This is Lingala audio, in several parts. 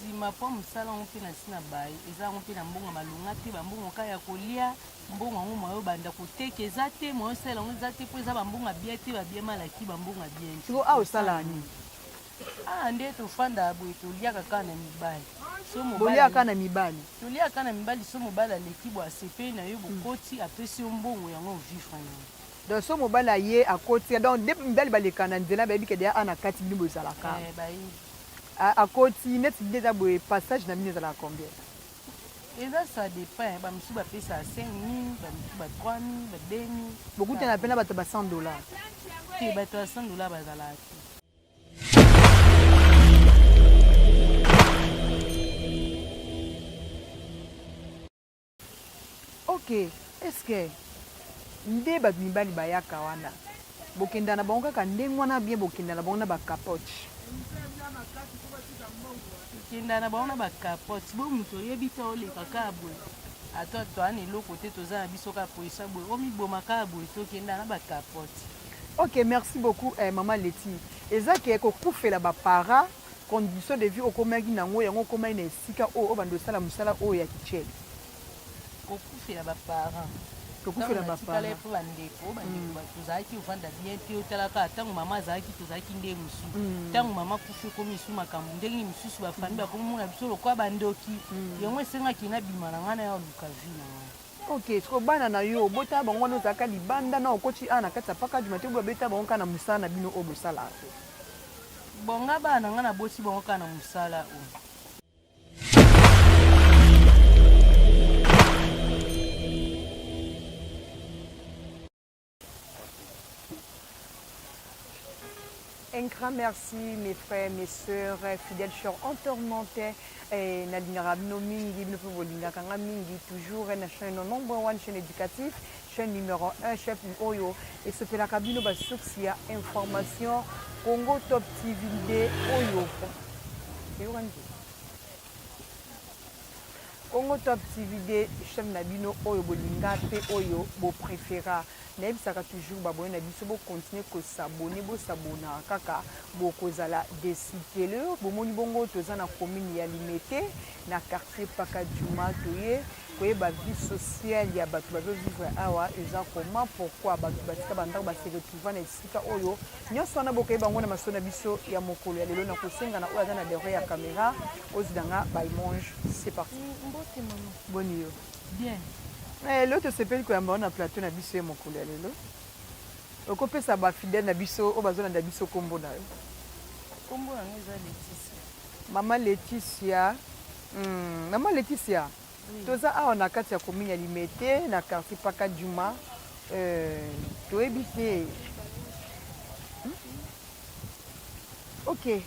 ndima po musala mpe na sina bai eza mpe na mbongo malunga te bambongo kaya kolia mbongo ngo moyo banda koteka eza te moyo sala ngo eza te po eza bambongo bia te babia malaki bambongo bien siko a osala ni nde tofanda boye toliaka kaka na mibali boliaka na mibali toliaka na mibali so mobali aleki bo asepe na yo bokoti apesi yo mbongo yango ovivre yango donc so mobali aye akoti donc nde mibali baleka na nzela bayebi ke deya ana kati bino bozalaka akoti neti nde eza boye passage na bino ezalaka combien eza ça dépend bamisusu bapesa 5 000 bamisusu ba 3 000 ba 2 000 bokutana pena bato ba $100 te bato ya $100 bazalaka te. Ok, est-ce que nde bato mibali bayaka wana bokenda na bango kaka ndenge wana bien bokenda na bango na bakapote kenda na bango na bakapote bo moto oyebi te oleka kaka boye ato toana eloko te toza na biso kaka poesa boye omiboma kaka boye tokenda na bakapote. Ok, merci beaucoup Maman Leti. Eza ke kokufela bapara condition de vie okomaki nango yango okomaki na esika oyo bandosala mosala oyo ya kichele kokufela baparent kokufela baparent po bandeko tozalaki ovanda bien te otalaka ntango mama azalaki tozalaki nde mosusu ntango mama kufi ekomi esu makambo ndenge mosusu bafami bakomona biso lokola bandoki yango esengaki na bima na ngai na ya oluka vi na ngai. Ok, siko bana na yo bota bango wana ozalaka libanda na okoti ana kati ya paka juma te bobeta bango kaka na mosala na bino oyo bosala bonga bana na ngai naboti bango kaka na mosala oyo. Un grand merci mes frères, mes sœurs, fidèles chers entourmentés. Toujours une chaîne number one, chaîne éducative, chaîne numéro 1, chef Oyo. Et ce fait la cabine de Soxia Information Congo Top TV Oyo. Congo Top TV chaîne Nabino Oyo Bolinga P Oyo Bo préféra. Naibisaka toujours babone na biso bo continuer ko s'abonner bo s'abonner kaka bo kozala décider bo moni bongo toza na commune ya Limete na quartier Pakadjuma toye koyeba vie sociale ya bato bazo vivre awa eza comment pourquoi bato batika bandako ba se retrouver na esika oyo nyonso wana bokoyeba ngo na maso na biso ya mokolo ya lelo na kosenga na oyo aza na derrière ya caméra ozidanga ba image c'est parti. Bonne nuit. Bien. L'autre s'appelle quoi na plateau na biso mokolo ya lelo okopesa ba fidèle na biso o bazona na biso kombo na yo kombo na ngeza Leticia Maman Leticia Maman Leticia toza awa na kati ya commune ya Limete na quartier Pakadjuma toyebi te ok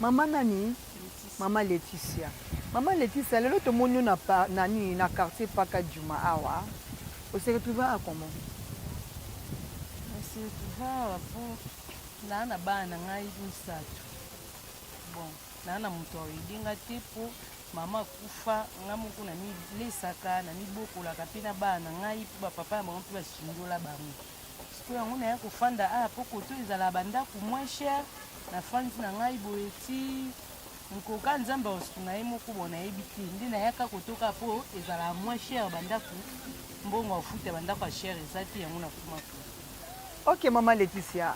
Maman nani Maman Leticia. Maman Leticia, lelo to monyo na nani na quartier Pakadjuma awa. On se retrouve à comment? On se retrouve à pour na bana ngai musatu. Bon, na muto idinga tipo mama kufa ngamuko na mi lesaka na mi bokola kapina bana ngai pa papa bango pe basindola bango. Siko yango na ya kofanda poko to ezala banda ku moins cher na fandi na ngai boeti nkoka nzamba osuna ye moko bona yebiti ndi na yaka kotoka po ezala moins cher bandako mbongo ofuta bandako a cher ezati yango na kuma ko. Ok Maman Leticia,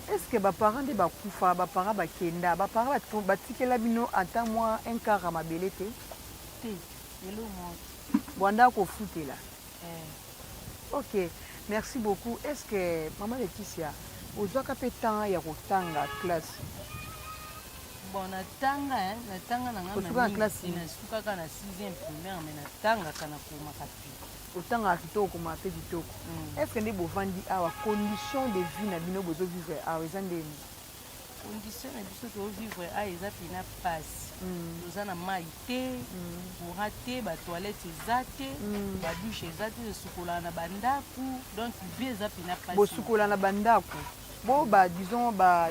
est-ce que ba parents de bakufa ba parents bakenda ba parents batikela bino ata moi un quart à mabele te elo mo bwanda ko futela ok merci beaucoup. Est-ce que Maman Leticia ozwaka pe temps ya kotanga classe? Bon, natanga na ngama classe na suka kana 6e primaire mais natanga kana koma kapi. Otanga kitoko ma pe kitoko. Est-ce que ndi bovandi awa condition de vie na bino bozo vivre awa ezande ni? Condition na biso to vivre a eza pina passe. Toza na mai te, courant te, ba toilette ezate, ba douche ezate, sukola na bandaku, donc vie eza pina passe. Bo sukola na bandaku. Bo ba disons ba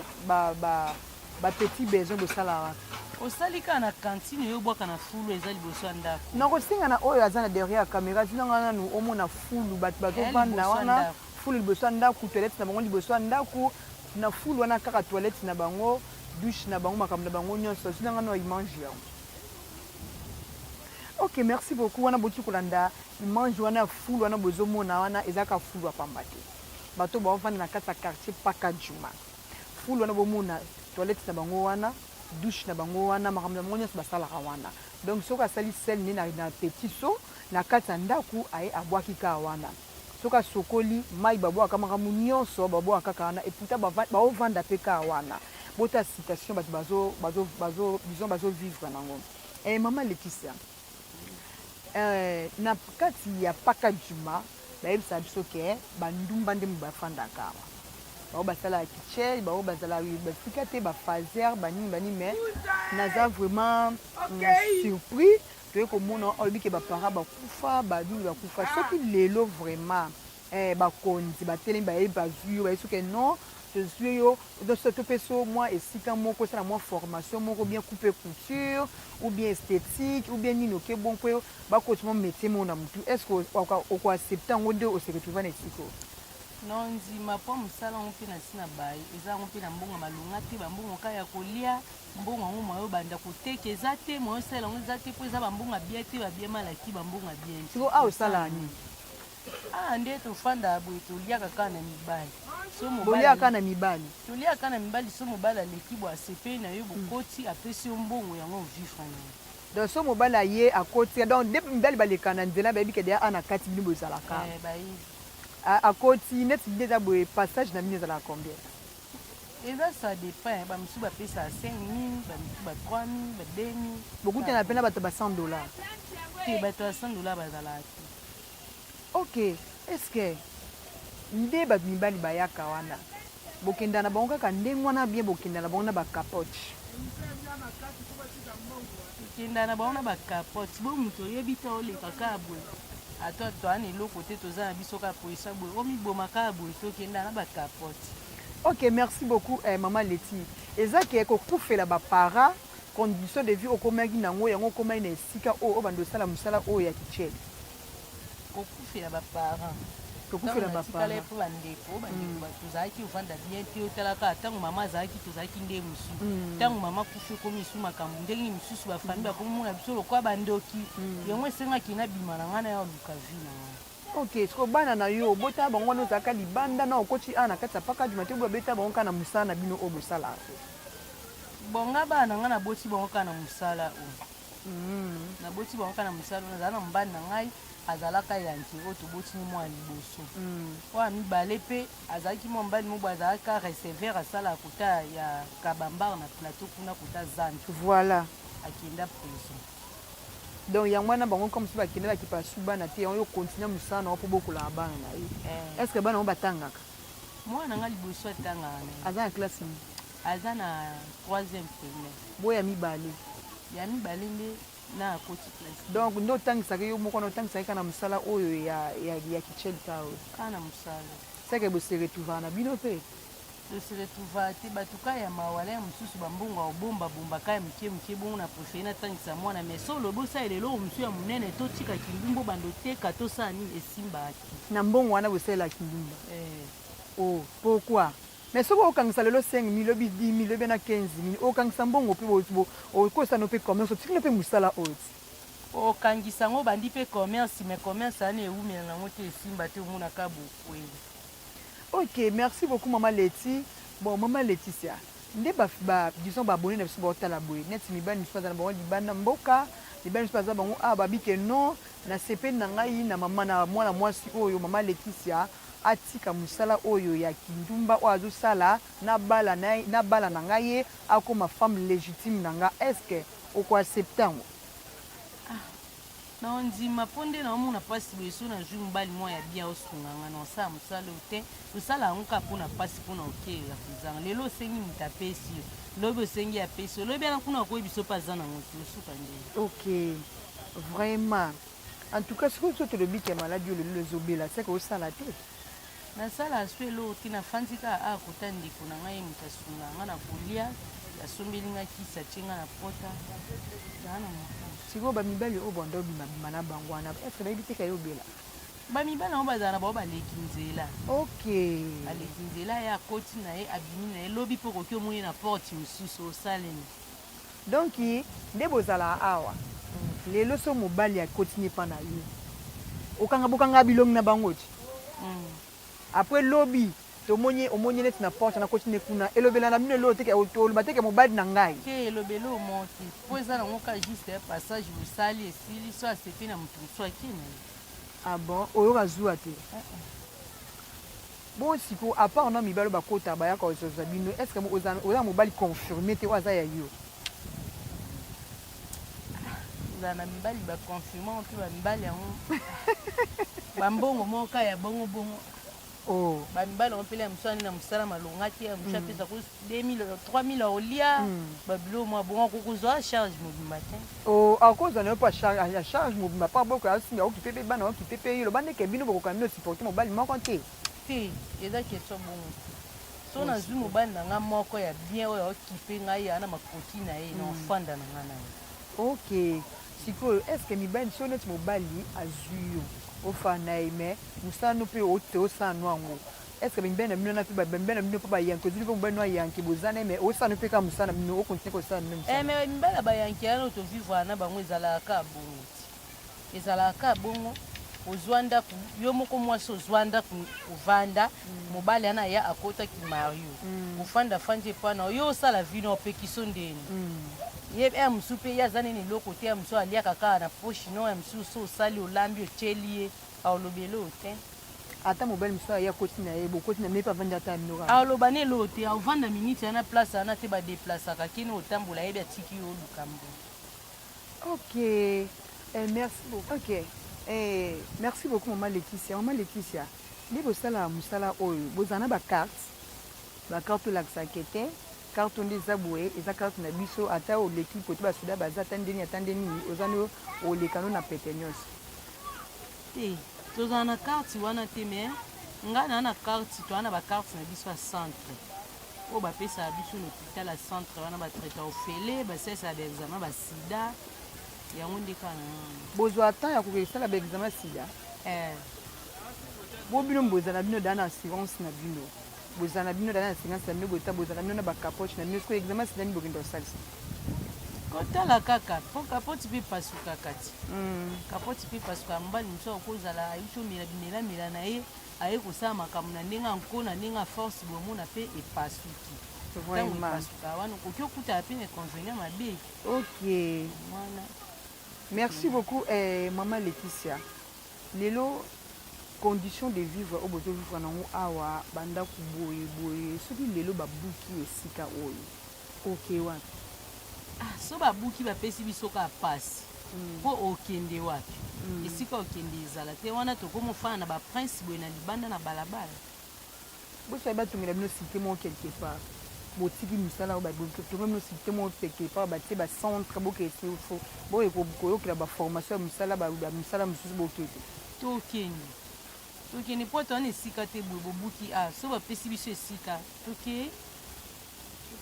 petit besoin de salaire. Osalika na cantine yo boka na fulu eza liboso ya ndako. Na kosinga na oyo aza na derrière caméra zinanga na nu omona fulu bato bana wana fulu liboso ya ndako toilette na bango liboso ya ndako na fulu wana kaka toilette na bango douche na bango makambo na bango nyonso sinanga no image yango. Ok, merci beaucoup. Wana boti kolanda image wana fulu wana bozomona wana ezaka fulu apamba te. Bato ba vanda na kati ya quartier Paka Juma. Fulu wana bomona toilette na bango wana, douche na bango wana, makambo na bango nyonso basalaka wana. Donc soka sali sel ni na petit so na kati ya ndaku aye abwaki ka wana. Soka sokoli mai babwaka makambo nyonso babwaka kaka wana et pourtant ba vanda pe ka wana. Bota citation bazo vivre nango. Maman Laetitia. Na kati ya Paka Juma bayebisa biso ke bandumba nde bafandaka awa bao basala kitchen bao bazala bafika te bafazer banini mais naza vraiment surpris toye komona olobi ke bapara bakufa baduli bakufa soki lelo vraiment bakonzi batelemi bayebi bazwi yo bayebi soki non tozwi yo topeso mwa esika moko osala mwa formation moko bien coupe couture ou bien esthétique ou bien nini oke bon po bakoti mwa métier mo na mutu est ce que okoaccepte yango nde ose retrouve na esika non nzima mpo mosala yango mpe na si na baye eza yango mpe na mbongo malonga te bambongo ka ya kolia mbongo yango mwa obanda koteka eza te mwa osala yango eza te mpo eza bambongo abia te babia malaki bambongo abia siko awa osala nini nde tofanda boye toliaka kaka na mibali boliaka na mibali toliaka na mibali so mobali aleki bo asepe na yo bokoti apesi yo mbongo yango ovivre yango donc so mobali aye akoti donc nde mibali baleka na nzela bayebi ke deya ana kati bino bozalaka akoti neti nde eza boye passage na bino ezalaka combien eza ça dépend bamisu bapesa 5 000 bamisu ba 3 000 ba 2 000 bokutana pena bato ba $100 te bato ya $100 bazalaka te. Ok, est-ce que nde bato mibali bayaka wana bokenda na bango kaka ndenge wana bien bokenda na bango na bakapote okenda na bango na bakapote bo moto oyebi te oleka kaka boye ato toana eloko te toza na biso kaka poesa boye omiboma kaka boye tokenda na bakapote. Ok, merci beaucoup Maman Leti. Eza ke kokufela bapara condition de vie okomaki nango yango okomaki na esika oyo obanda osala mosala oyo ya kichele kokufela baparent kokufela baparent mpo bandeko tozalaki ovanda bien te otalaka ntango mama azalaki tozalaki nde mosusu ntango mama kufi ekomi esu makambo ndenge mosusu bafami bakomona biso lokola bandoki yango esengaki nabima na ngai na ya luka vi na ngai. Ok, siko bana na yo bota bango wana ozalaka libanda na okoti na kati ya Paka Juma te bobeta bango kaka na mosala na bino oyo bosala bonga bana ngai naboti bango kaka na mosala oyo naboti bango kaka na mosala oyo nazala na mobali na ngai azalaka yanki oyo tobotini mwa liboso oyo mibale mpe azalaki mwa mobali moko azalaka receveur asalaka kota ya kabambar na plateau kuna kota zante voilà akenda prison donc yango wana bango comme si bakende bakipasu bana te yango yo continue mosala na yo mpo bokolaka bana na ye est ce que bana yango batangaka mwana nga liboso atangaka aza na classe nini aza na 3e primaire boyo ya mibale nde na akoti classe donc nde otangisaka yo moko wana otangisaka kaka na mosala oyo ya kichele ta oyo kaka na mosala seke bose retrouvaka na bino mpe tose retrouva te bato ka ya mawala ya mosusu bambongo abombabomba ka ya moke bongo na prefere natangisa mwana mais so olobi osala eloko mosusu ya monene totikaki ndumba obanda oteka tosala nini esimbaki na mbongo wana bosalelaki ndumba o pourquoi mais soki okangisa lelo 5 000 lobi 10 000 lobi na 15 000 okangisa mbongo mpe okosana mpe commerce otikili mpe mosala oyo ti okangisa yango bandi mpe commerce mais commerce ani ewumela nango te esimba te omonaka bokweli. Ok, merci beaucoup Maman Leti. Bon, Maman Laetitia, nde disons babone na biso baotala boye neti mibali misusu baza na bango libanda mboka mibali misusu baza bango babike non na sepeli na ngai na mama na mwana mwasi oyo Maman Laetitia atika mosala oyo ya kindumba oyo azosala na bala na ngai ye akoma femme légitime na nga est ce que okoaccepte yango na ondima mpo nde naomona mpasi boyeso na jui mobali mwa ya bia osunganga na osala mosala oyo te osala yango kaka mpona mpasi mpona okelela kozanga lelo osengi moto apesi yo lobi osengi apesi yo lobi ana kuna okoyi biso mpe aza nango te osuka nde ok vraiment en tout cas soki so tolobi ke maladi oyo lelo ezobela seke osala te nasala aso eloko te nafandi kaka aa kota ndeko na ngai ye moto asunganga na kolia asombeli nga kisi atie nga na pota zaa na moto sikoyo bamibali oyo banda obimabima na bango wana etre bayebi te ka ye obela bamibali yango bazala na bao baleki nzela ok aleki nzela ye akoti na ye abimi na ye lobi mpo koki omoni na porte mosusu osalemi donc nde bozala awa lelo so mobali akoti ne pa na ye okanga bokanga bilongi na bango ti après lobi omoni neti na porte nakoti ne kuna elobela na bino elo oloba teke mobali na ngai te elobeli omo te mpo eza nango ka juste passage mosali esili so asepi na motu mosu akei na ye. Ah bon oyoka zuwa te bon siko à part na mibali bakota bayaka ozoza bino est ce que oza mobali confirmé te oyo aza ya yo ozala na mibali baconfirme mpe bamibali yango bambongo moka ya bongobongo bamibali yango mpela ya mosu ani na mosala malonga te ya mosu apesa ko 3000 olia babilo mwa bongo kokozwa charge mobimba te akozwa na yo mpo charge mobimba mpa boko asimbi aokipe mpe bana aokipe mpe yo loba ndeke bino bokoka bino supporte mobali moko te te eza question bongo so nazwi mobali na nga moko ya bien oyo aokipe ngai ana makoti na ye na ofanda na nga na ye ok sikoyo est ce que mibali so neti mobali azwi yo ofanda ye mais mosala no mpe ote osala no yango est ce que bamibali na bino na mpe bamibali na bino mpo bayanke ozwi mpe mobali no ayanke bozana mais osala no mpe kaka mosala na bino okontinue kosala no mais mibali ya bayanke yana tovivre na bango ezalaka bongo ti ezalaka bongo ozwa ndako yo moko mwasi ozwa ndako ovanda mobali ana ya akotaki mario ofanda fandi epana yo osala vino opekiso ndeni ye ya mosu mpe ye aza nini eloko te ya mosu aliaka kaka na poshi no ya mosusu so osali olambi otyeli ye aolobeli oyo te ata mobali mosusu aya koti na ye bokoti na me mpe avandi ata minoka aoloba ne eloo te aovanda miniti ana place ana te badeplasaka kini otambola yebi atiki yo oluka mbo ok merci beaucoup ok merci beaucoup mama Laetitia mama Laetitia nde bosala mosala oyo bozala na bacarte olakisaka te carte nde eza boye eza carte na biso ata oleki kote basoda baza ata nde nini oza no oleka no na pete nyonso te tozala na carte wana te mais ngai naa na carte toa na bacarte na biso ya centre oyo bapesaka biso na hôpital ya centre wana batraita ofele basalisa baexamen basida yango nde kaka bozwa temps ya kokesala baexamen sida bo bino bozala bino daa na assurance na bino bozala na bino daa na assurance na bino bota bozala bino na bacapoche na bino soki examen sida nini bokende kosalisa kotala kaka mpo kapoti mpe pasukaka ti kapoti mpe pasuka mobali mosu akozala ayiso melamela na ye aye kosala makambo na ndenge anko na ndenge aforce bomona mpe epasuki ntango epasuka wana okoki okutala mpe na inconvénient mabe ok wana merci beaucoup mama Laetitia lelo condition de vivre oyo bozovivre nango awa bandako boye soki lelo babuki esika oyo ok wapi so babuki bapesi biso kaka pasi mpo okende wapi esika okende ezala te wana tokomofana na baprince boye na libanda na balabala bosali batongela bino site moko quelque part botiki misala oyo batonga bino site moko quelque part batie bacentre bokete boye koyokela baformation ya misala bamisala mosusu bokete tokende mpo towana esika te boye bobuki so bapesi biso esika tokende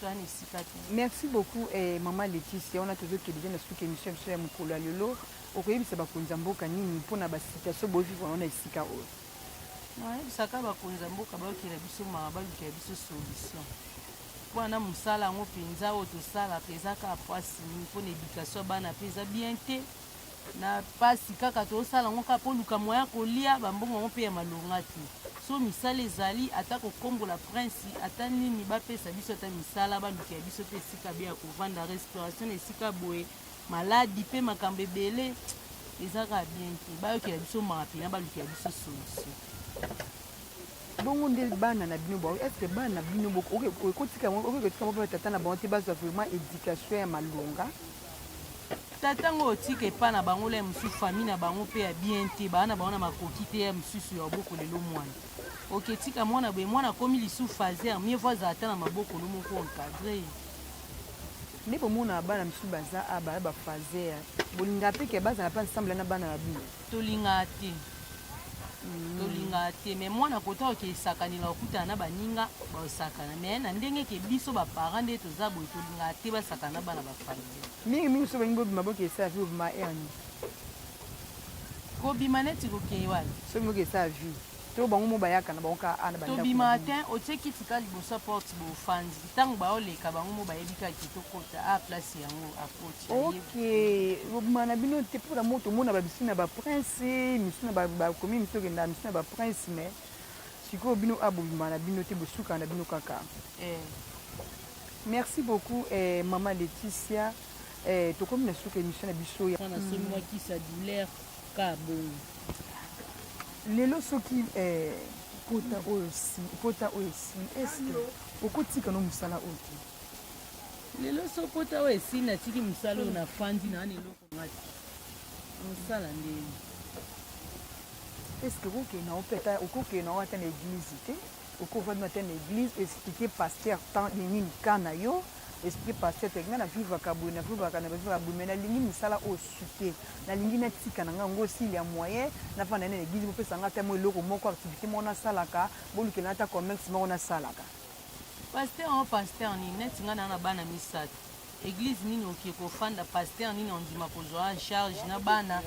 towana esika te merci beaucoup mama Laetitia wana tozokende deja na suki émission biso ya mokolo ya lelo okoyebisa bakonzi ya mboka nini mpona basituation bovivre wana esika oyo nayebisaka bakonzi ya mboka bayokela biso maka balukela biso solution mpona mosala yango mpenza oyo tosala mpenza kaka mpasi mpona éducation bana mpe eza bien te na mpasi kaka tosala yango kaka mpo luka moya kolia bambongo yango mpe ya malonga te so misala ezali ata kokombola prince ata nini bapesa biso ata misala balukela biso mpe esika bia ya kovanda restauration na esika boye maladi mpe makambo ebele eza kaka bien te bayokela biso maka mpena balukela biso solution bongo nde bana na bino bao est ce que bana na bino okotika mo tata na bango te bazwa vraiment éducation ya malonga tata ngo otika epa na bango la mosusu famille na bango mpe ya bien te baa na bango na makoki te ya mosusu ya maboko lelo mwana oketika mwana boye mwana akomi lisusu faser mieux fois azala ata na maboko no moko encadre nde bomona bana mosusu baza baya bafaser bolinga mpe ke bazala mpe ensemble na bana na bino tolingaka te me mwana kota okesakanela okutana na baninga baosakana me na ndenge ke biso baparent nde toza boye tolingaka te basakana na bana bafaser mingi so balingi bobima bokesa vi bobima erne kobima neti kokei wapi soki moki esa ya vie to bango mo bayaka na bango ka ana tobima te otie kiti ka liboso ya porte bofandi ntango baoleka bango mo bayebi kaka kitokota a place yango akoti ok bobima na bino te mpona mo tomona babisu na baprince misu na bakomi misu okenda misu na baprince mais sikoyo bino abobima na bino te bosuka na bino kaka merci beaucoup mama Laetitia tokomi na suka émission na biso ya nasomwakisa douleur ka bongo lelo soki pota oyo si eske okotika no mosala oyo te lelo so pota oyo esili natiki mosala oyo nafandi na wana eloko ngati mosala ndeni eske okokenda opeta okokenda o ata na église te okovandi ata na église expliquer pasteur tant nini ka na yo expliquer pasteur te nga na vivaka boye na vivaka na bavivaka boye mais nalingi misala oyo suke nalingi natika na nga yango osili ya moyen nafanda na église bopesa nga ata mo eloko moko activité moko nasalaka bolukela ata commerce moko nasalaka paster nini neti nga na bana misato église nini okie kofanda paster nini ondima kozwa charge na bana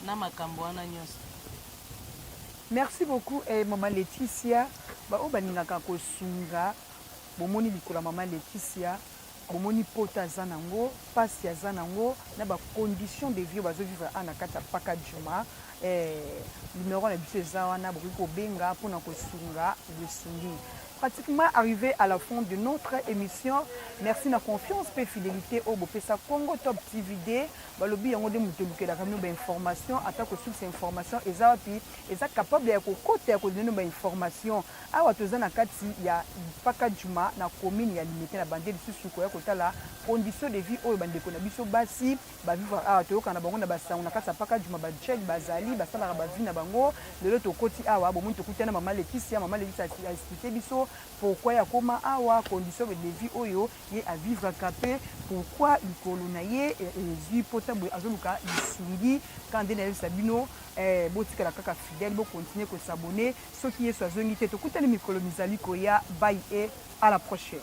na makambo wana nyonso. Merci beaucoup mama Laetitia baoyo balingaka kosunga bomoni likolo mama Laetitia bomoni pota aza nango pasi aza nango na bacondition de vie bazovivre ana kati ya paka juma numéro na biso eza wana bokoki kobenga mpona kosunga lesungi. Pratiquement arrivé à la fin de notre émission. Merci na confiance et fidélité au Bopesa Congo Top TVD. Balobi yango de muteluke la kamino ba information atako sur ces informations ezapi eza capable ya kokota ya kodonner ba information. Awa tozana kati ya paka juma na commune ya limité na bande lisusu ko ya kotala condition de vie oyo bande ko na biso basi ba vivre awa toyoka na bango na basango na kati ya paka juma ba check bazali basala ba vie na bango lelo tokoti awa bomuntu kutana mama Laetitia a expliqué biso pourquoi ya koma awa condition de vie oyo ye a vivre capé pourquoi likolo na ye ezui pota boy azoluka lisungi quand na sabino botika la kaka fidèle bo continuer ko s'abonner ceux qui est so azongi te tokutani mikolo mizali ko ya bye et à la prochaine.